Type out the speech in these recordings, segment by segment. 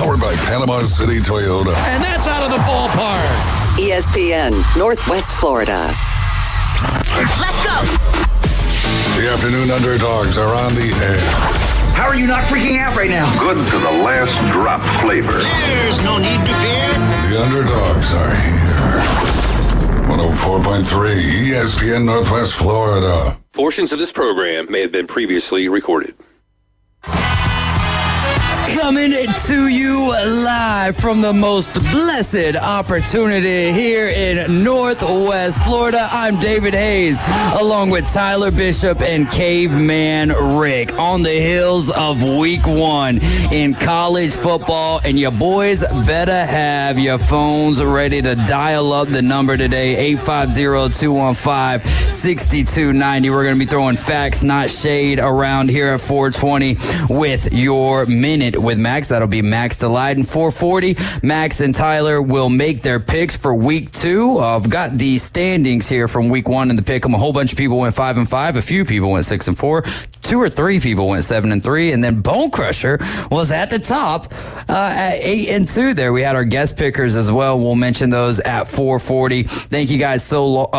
Powered by Panama City Toyota. And that's out of the ballpark. ESPN, Northwest Florida. Let's go. The Afternoon Underdogs are on the air. How are you not freaking out right now? Good to the last drop flavor. There's no need to fear. The Underdogs are here. 104.3 ESPN Northwest Florida. Portions of this program may have been previously recorded. Coming to you live from the most blessed opportunity here in Northwest Florida. I'm David Hayes, along with Tyler Bishop and Caveman Rick, on the heels of week 1 in college football. And your boys better have your phones ready to dial up the number today, 850-215-6290. We're going to be throwing facts, not shade, around here at 420 with your minute with Max. That'll be Max Delight. And 440, Max and Tyler will make their picks for week 2. I've got the standings here from week 1 in the pick 'em. A whole bunch of people went 5-5. A few people went 6-4. 2 or 3 people went 7-3. And then Bone Crusher was at the top at 8-2 there. We had our guest pickers as well. We'll mention those at 440. Thank you guys so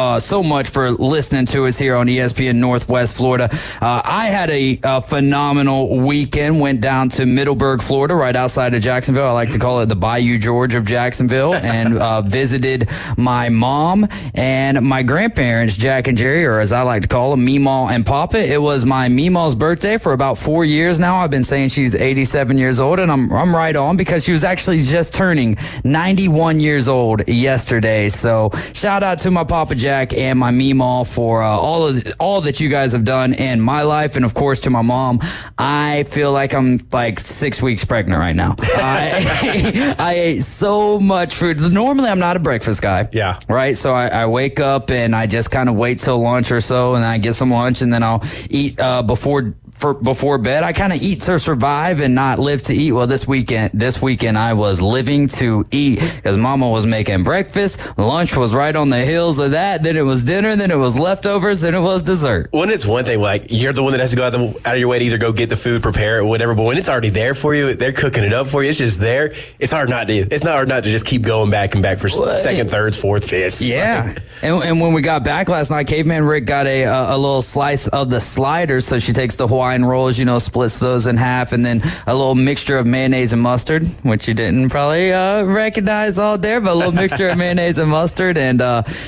much for listening to us here on ESPN Northwest Florida. I had a phenomenal weekend. Went down to Middleburg, Florida, right outside of Jacksonville. I like to call it the Bayou George of Jacksonville, and visited my mom and my grandparents, Jack and Jerry, or as I like to call them, Meemaw and Papa. It was my Meemaw's birthday for about 4 years now. I've been saying she's 87 years old, and I'm right on, because she was actually just turning 91 years old yesterday. So shout out to my Papa Jack and my Meemaw for all that you guys have done in my life, and of course to my mom. I feel like I'm like 6 weeks pregnant right now. I ate so much food. Normally, I'm not a breakfast guy. Yeah. Right? So I wake up and I just kind of wait till lunch or so, and I get some lunch, and then I'll eat before bed. I kind of eat to survive and not live to eat. Well, this weekend I was living to eat, because Mama was making breakfast. Lunch was right on the heels of that. Then it was dinner. Then it was leftovers. Then it was dessert. When it's one thing, like, you're the one that has to go out of your way to either go get the food, prepare it, whatever. But when it's already there for you, they're cooking it up for you. It's just there. It's hard not to just keep going back and back for second, thirds, fourth, fifths. Yeah. And when we got back last night, Caveman Rick got a little slice of the sliders. So she takes the Hawaiian rolls, splits those in half, and then a little mixture of mayonnaise and mustard, which you didn't probably recognize all there, but a little mixture of mayonnaise and mustard, and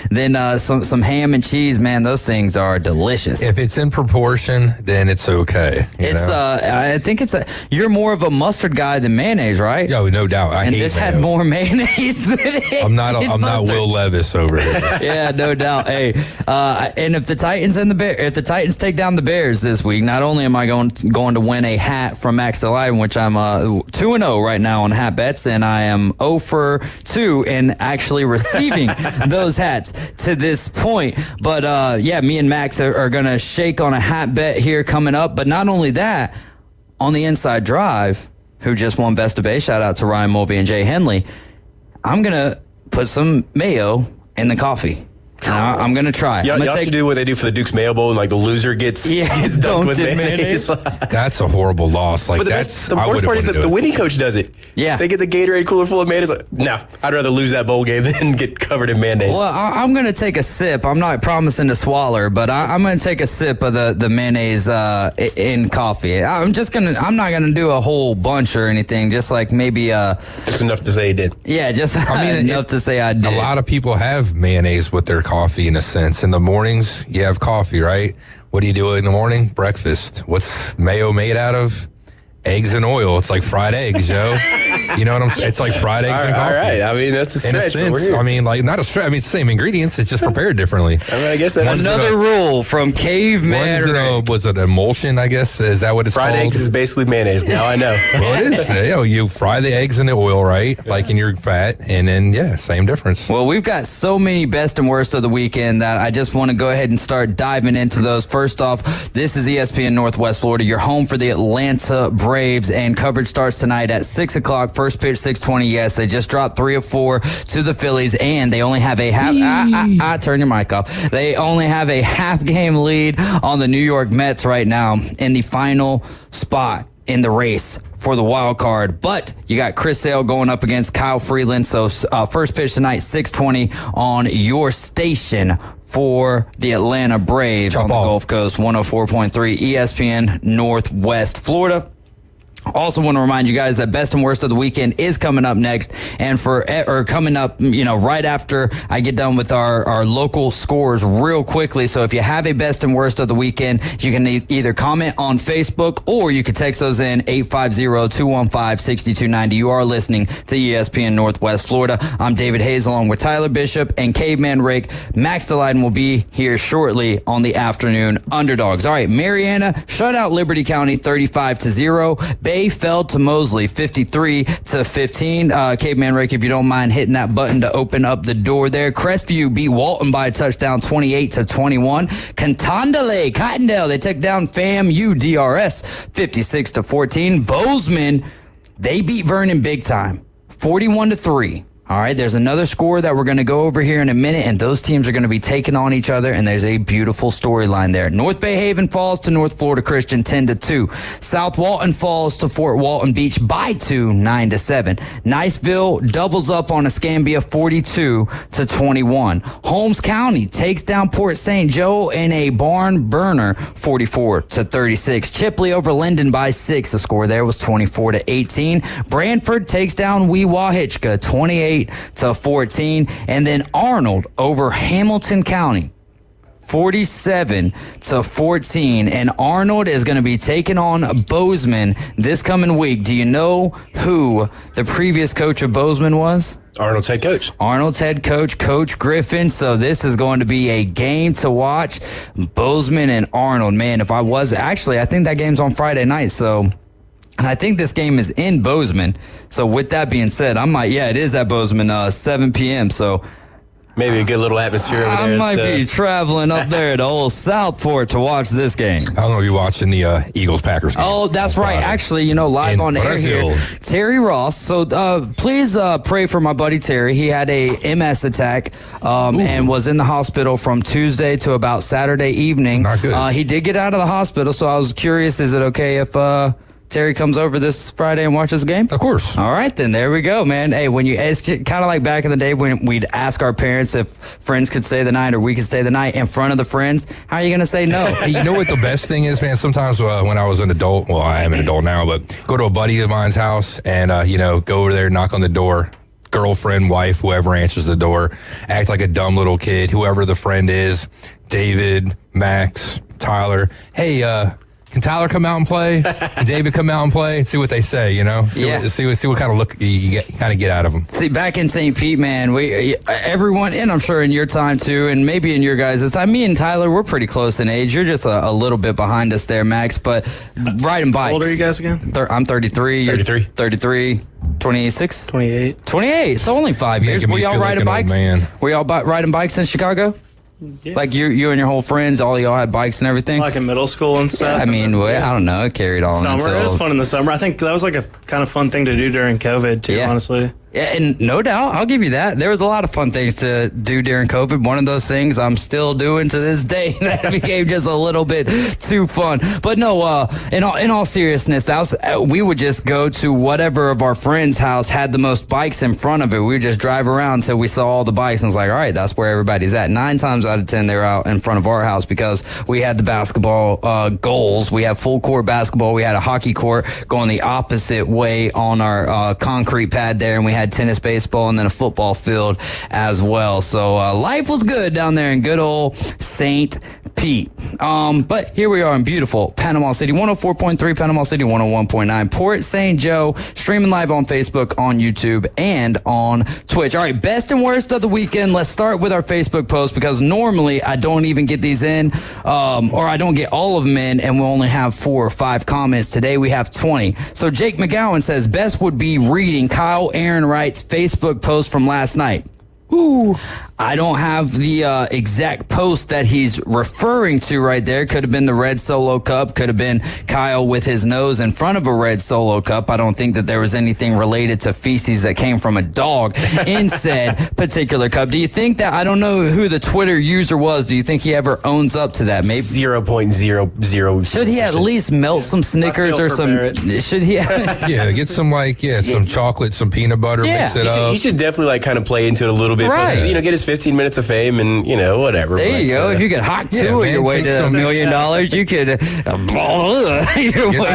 then some ham and cheese. Man, those things are delicious. If it's in proportion, then it's okay. I think you're more of a mustard guy than mayonnaise, right? Oh, no doubt. I hate this mayo. had more mayonnaise than it. I'm not Will Levis over here. Yeah, no doubt. Hey, and if the Titans take down the Bears this week, not only am I going to win a hat from Max Delight, which I'm 2-0 right now on hat bets, and I am 0 for 2 in actually receiving those hats to this point. But me and Max are going to shake on a hat bet here coming up. But not only that, on the Inside Drive, who just won Best of Base, shout out to Ryan Mulvey and Jay Henley, I'm going to put some mayo in the coffee. I'm going to try. Y'all should do what they do for the Duke's Mayo Bowl, and like the loser gets dunked with mayonnaise. That's a horrible loss. Like, but the worst part is that the winning coach does it. Yeah. They get the Gatorade cooler full of mayonnaise. Like, no, I'd rather lose that bowl game than get covered in mayonnaise. Well, I'm going to take a sip. I'm not promising to swallow, but I'm going to take a sip of the mayonnaise in coffee. I'm not going to do a whole bunch or anything. Just like maybe just enough to say he did. Yeah, enough to say I did. A lot of people have mayonnaise with their coffee, in a sense. In the mornings, you have coffee, right? What do you do in the morning? Breakfast. What's mayo made out of? Eggs and oil. It's like fried eggs, Joe. You know what I'm saying? It's like fried eggs and coffee. All right. I mean, that's a stretch. In a sense, I mean, like, not a stretch. I mean, it's the same ingredients. It's just prepared differently. I mean, I guess that's another rule from Caveman. Was it emulsion, I guess? Is that what it's called? Fried eggs is basically mayonnaise. Now I know. Well, it is. You fry the eggs in the oil, right? Yeah. Like in your fat. And then, same difference. Well, we've got so many best and worst of the weekend that I just want to go ahead and start diving into those. First off, this is ESPN Northwest Florida, your home for the Atlanta Braves, and coverage starts tonight at 6 o'clock. First pitch, 6:20. Yes, they just dropped 3 of 4 to the Phillies, and they only have a half. Turn your mic off. They only have a half-game lead on the New York Mets right now in the final spot in the race for the wild card. But you got Chris Sale going up against Kyle Freeland. So first pitch tonight, 6:20 on your station for the Atlanta Braves on the Gulf Coast, 104.3 ESPN Northwest Florida. Also want to remind you guys that best and worst of the weekend is coming up next, and coming up, right after I get done with our local scores real quickly. So if you have a best and worst of the weekend, you can either comment on Facebook or you can text those in 850-215-6290. You are listening to ESPN Northwest Florida. I'm David Hayes along with Tyler Bishop and Caveman Rake. Max Delyden will be here shortly on the Afternoon Underdogs. All right, Mariana shut out Liberty County 35-0. Bay fell to Mosley 53-15. Caveman Rick, if you don't mind hitting that button to open up the door there. Crestview beat Walton by a touchdown 28-21. Cottondale, they took down FAMU DRS 56-14. Bozeman, they beat Vernon big time 41-3. All right, there's another score that we're going to go over here in a minute, and those teams are going to be taking on each other, and there's a beautiful storyline there. North Bay Haven falls to North Florida Christian 10-2. South Walton falls to Fort Walton Beach by 2, 9-7. Niceville doubles up on Escambia 42-21. Holmes County takes down Port St. Joe in a barn burner 44-36. Chipley over Linden by 6. The score there was 24-18. Branford takes down Weewahitchka 28-14, and then Arnold over Hamilton County 47-14, and Arnold is going to be taking on Bozeman this coming week. Do you know who the previous coach of Bozeman was? Arnold's head coach. Arnold's head coach, Coach Griffin. So this is going to be a game to watch. Bozeman and Arnold. Man, I think that game's on Friday night, so... And I think this game is in Bozeman. So with that being said, it is at Bozeman, 7 p.m. So maybe a good little atmosphere over there. I might be traveling up there to old Southport to watch this game. I don't know if you're watching the Eagles-Packers game. Oh, that's right. Actually, live on air here, Terry Ross. So please pray for my buddy Terry. He had a MS attack and was in the hospital from Tuesday to about Saturday evening. Not good. He did get out of the hospital, so I was curious, is it okay if... Terry comes over this Friday and watches the game? Of course. All right, then there we go, man. Hey, it's kind of like back in the day when we'd ask our parents if friends could stay the night or we could stay the night in front of the friends. How are you going to say no? Hey, you know what the best thing is, man? Sometimes when I was an adult, well, I am an adult now, but go to a buddy of mine's house and, go over there, knock on the door. Girlfriend, wife, whoever answers the door, act like a dumb little kid, whoever the friend is, David, Max, Tyler. Hey, can Tyler come out and play? Can David come out and play? See what they say, See what kind of look you get out of them. See, back in St. Pete, man, everyone, and I'm sure in your time too, and maybe in your guys' time, me and Tyler, we're pretty close in age. You're just a little bit behind us there, Max, but riding bikes. How old are you guys again? I'm 33. 33. 33. 26? 28. So only 5 years. Were y'all riding bikes? Were y'all riding bikes in Chicago? Yeah. Like you and your whole friends, all y'all had bikes and everything? Like in middle school and stuff? I mean, I don't know. It carried on. Summer. It was fun in the summer. I think that was like a kind of fun thing to do during COVID, too, honestly. Yeah, and no doubt, I'll give you that. There was a lot of fun things to do during COVID. One of those things I'm still doing to this day. That became just a little bit too fun. But no, in all seriousness, we would just go to whatever of our friends' house had the most bikes in front of it. We would just drive around until we saw all the bikes and was like, all right, that's where everybody's at. 9 times out of 10, they were out in front of our house because we had the basketball goals. We have full court basketball. We had a hockey court going the opposite way on our concrete pad there, and we had tennis, baseball, and then a football field as well. So life was good down there in good old St. Pete. But here we are in beautiful Panama City, 104.3, Panama City, 101.9, Port St. Joe, streaming live on Facebook, on YouTube, and on Twitch. All right, best and worst of the weekend. Let's start with our Facebook post because normally I don't even get these in, or I don't get all of them in, and we'll only have 4 or 5 comments. Today we have 20. So Jake McGowan says, best would be reading Kyle Aaron Wright's Facebook post from last night. Ooh. I don't have the exact post that he's referring to right there. Could have been the red Solo cup. Could have been Kyle with his nose in front of a red Solo cup. I don't think that there was anything related to feces that came from a dog in said particular cup. Do you think that, I don't know who the Twitter user was, do you think he ever owns up to that? Maybe 0.00. Should he at least melt some Snickers or some? Barrett. Should he? Yeah, get some some chocolate, some peanut butter, mix it up. He should definitely like kind of play into it a little bit. Right. Plus, get his 15 minutes of fame and whatever. There you go. If you could hawk two of your way to $1 million, you could. Get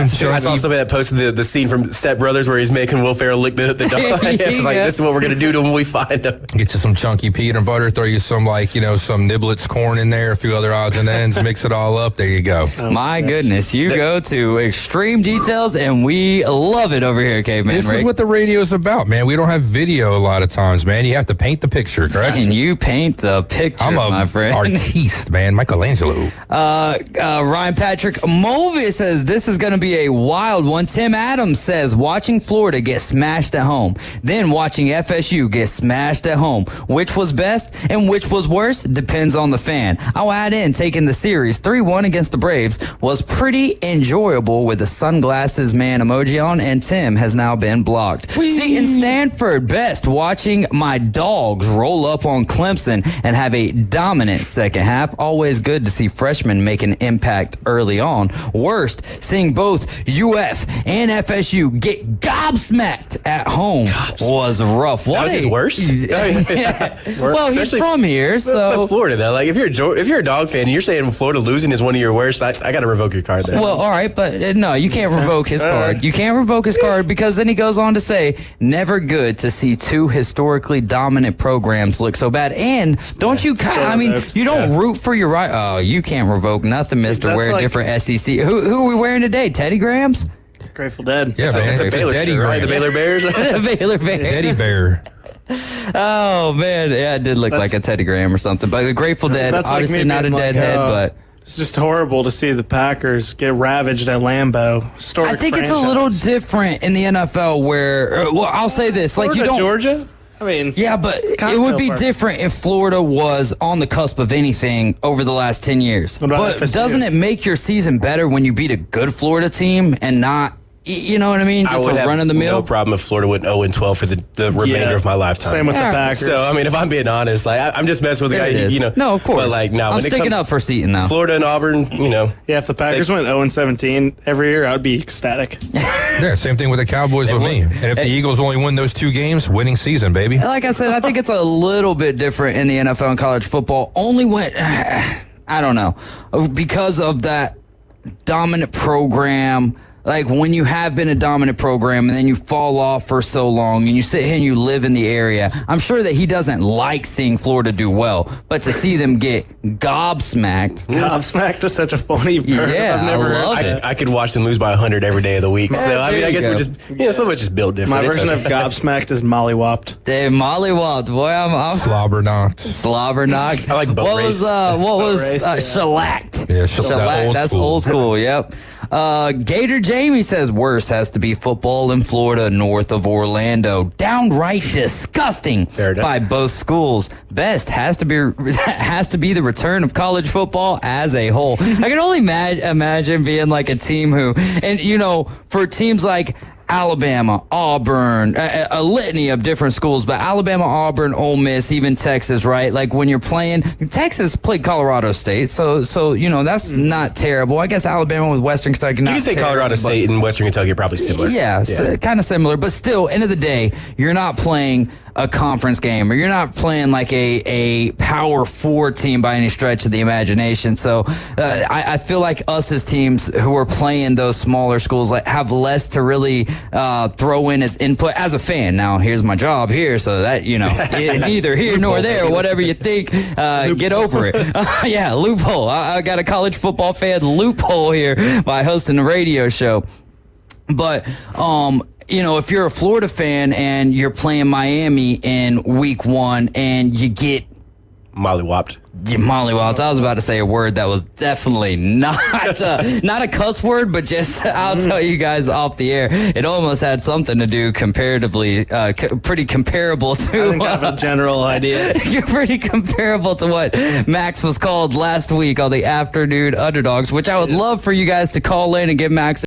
some I saw somebody that posted the scene from Step Brothers where he's making Will Ferrell lick the dog. It was like, this is what we're gonna do to him when we find him. Get you some chunky peanut butter. Throw you some some Niblets corn in there. A few other odds and ends. Mix it all up. There you go. My goodness, you go to extreme details, and we love it over here, Caveman. This Rick. is what the radio's about, man. We don't have video a lot of times, man. You have to paint the picture, correct? And you paint the picture, I'm my a friend. artiste, man. Michelangelo. Ryan Patrick Mulvey says this is going to be a wild one. Tim Adams says watching Florida get smashed at home, then watching FSU get smashed at home. Which was best and which was worse depends on the fan. I'll add in taking the series 3-1 against the Braves was pretty enjoyable with the sunglasses man emoji on, and Tim has now been blocked. See, in Stanford, best watching my dogs roll up on Clemson and have a dominant second half. Always good to see freshmen make an impact early on. Worst, seeing both UF and FSU get gobsmacked at home was rough. That was his worst? Yeah. Well, he's Especially from here, so. But Florida, though, like if you're a dog fan and you're saying Florida losing is one of your worst, I got to revoke your card there. Well, all right, but no, you can't revoke his card. You can't revoke his card because then he goes on to say, never good to see two historically dominant programs look so bad. And don't you, you don't root for your right. Oh, you can't revoke nothing, Mr. That's Wear like- different SEC. Who are we wearing today? Teddy Grahams? Grateful Dead. Yeah, man. It's a It's a Baylor Teddy shirt, right? The Graham. Baylor Bears. The Baylor Bears. Teddy bear. Oh, man. Yeah, it did look like a Teddy Graham or something. But the Grateful Dead, That's like obviously me not a being like, deadhead, but. It's just horrible to see the Packers get ravaged at Lambeau. I think it's a little different in the NFL where, I'll say this. Like, you don't. Georgia? I mean, Yeah, but it Kind of would so be far. different if Florida was on the cusp of anything over the last 10 years. What about But FSU? doesn't it make your season better when you beat a good Florida team and not, you know what I mean? I Just would a have run of the mill? no problem if Florida went 0-12 for the remainder of my lifetime. Same with Yeah. the Packers. So, I mean, if I'm being honest, like I'm just messing with the There guy, it is. No, of course. But like, no, I'm when it sticking comes up for Seton, though. Florida and Auburn, yeah, if the Packers went 0-17 every year, I would be ecstatic. Yeah, same thing with the Cowboys with me. And if the Eagles only win those 2 games, winning season, baby. Like I said, I think it's a little bit different in the NFL and college football. Only when, I don't know, because of that dominant program. Like when you have been a dominant program and then you fall off for so long and you sit here and you live in the area, I'm sure that he doesn't like seeing Florida do well, but to see them get gobsmacked. Gobsmacked is such a funny verb. Yeah, I've never I heard love that. it. I could watch them lose by 100 every day of the week. So I mean, I guess there we're you just some of it's just built different. My It's version of okay. gobsmacked is mollywopped. They mollywopped. Boy, I'm Slobber knocked. slobber knocked. I like boat what race. was race, yeah. shellacked? Yeah, shellacked. That's Old old school. Yep. Gator Jamie says worse has to be football in Florida north of Orlando. Downright disgusting Fair enough. by both schools. Best has to be the return of college football as a whole. I can only imagine being like a team who, and for teams like Alabama, Auburn, a litany of different schools, but Alabama, Auburn, Ole Miss, even Texas, right? Like when you're playing, Texas played Colorado State, so that's not terrible. I guess Alabama with Western Kentucky, not You can say terrible, Colorado but- State and Western Kentucky are probably similar. Yeah, kind of similar, but still, end of the day, you're not playing a conference game, or you're not playing like a Power 4 team by any stretch of the imagination. So I feel like us as teams who are playing those smaller schools like have less to really throw in as input as a fan. Now, here's my job here, so that neither here nor there, whatever you think, get over it. Yeah, loophole. I got a college football fan loophole here by hosting a radio show. But if you're a Florida fan and you're playing Miami in week 1 and you get mollywopped. You mollywopped. I was about to say a word that was definitely not not a cuss word, but just I'll tell you guys off the air. It almost had something to do comparatively, pretty comparable to. I think I have a general idea. Pretty comparable to what Max was called last week on the Afternoon Underdogs, which I would love for you guys to call in and give Max